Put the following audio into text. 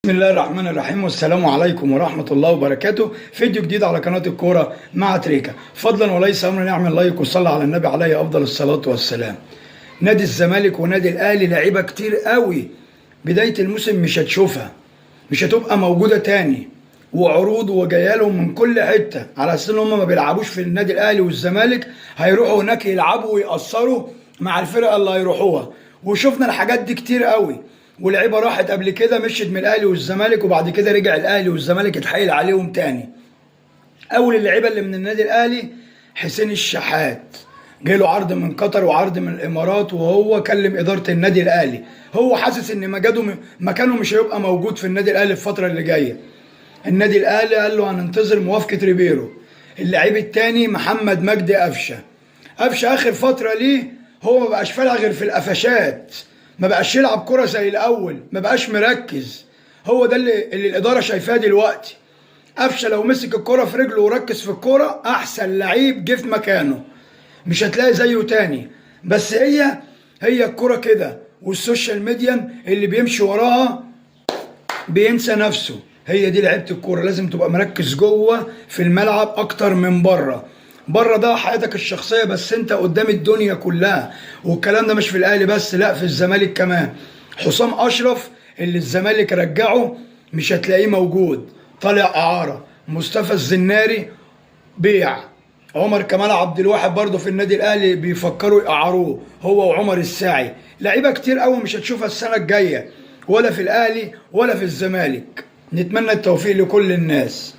بسم الله الرحمن الرحيم والسلام عليكم ورحمة الله وبركاته. فيديو جديد على قناة الكورة مع تريكا. فضلا وليس أمرا نعمل لايك وصلى على النبي عليه أفضل الصلاة والسلام. نادي الزمالك ونادي الأهلي لعيبة كتير قوي بداية الموسم مش هتشوفها، مش هتبقى موجودة تاني، وعروض وجايه لهم من كل حتة على أساس إن هم ما بيلعبوش في النادي الأهلي والزمالك هيروحوا هناك يلعبوا ويأثروا مع الفرقة اللي هيروحوها، وشفنا الحاجات دي كتير قوي. ولعيبه راحت قبل كده مشيت من الاهلي والزمالك وبعد كده رجع الاهلي والزمالك اتحايل عليهم تاني. اول اللعيبه اللي من النادي الاهلي حسين الشحات، جاله عرض من قطر وعرض من الامارات، وهو كلم اداره النادي الاهلي. هو حاسس ان مكانه مش هيبقى موجود في النادي الاهلي الفتره اللي جايه. النادي الاهلي قال له هننتظر موافقه ريبيرو. اللعيب التاني محمد مجدي قفشه اخر فتره ليه هو ما بقاش فالح غير في القفشات، ما بقاش يلعب كرة زي الأول، ما بقاش مركز. هو ده اللي الإدارة شايفاه دلوقتي. قفشه لو مسك الكرة في رجله وركز في الكرة أحسن لعيب جه في مكانه، مش هتلاقي زيه تاني. بس هي الكرة كده، والسوشيال ميديا اللي بيمشي وراها بينسى نفسه. هي دي لعيبة الكورة، لازم تبقى مركز جوه في الملعب أكتر من بره. بره ده حياتك الشخصيه، بس انت قدام الدنيا كلها. والكلام ده مش في الاهلي بس، لا في الزمالك كمان. حسام اشرف اللي الزمالك رجعه مش هتلاقيه موجود، طالع اعاره. مصطفى الزناري بيع. عمر كمال عبد الواحد برضه في النادي الاهلي بيفكروا يقعروه، هو وعمر الساعي. لعيبه كتير قوي مش هتشوفها السنه الجايه، ولا في الاهلي ولا في الزمالك. نتمنى التوفيق لكل الناس.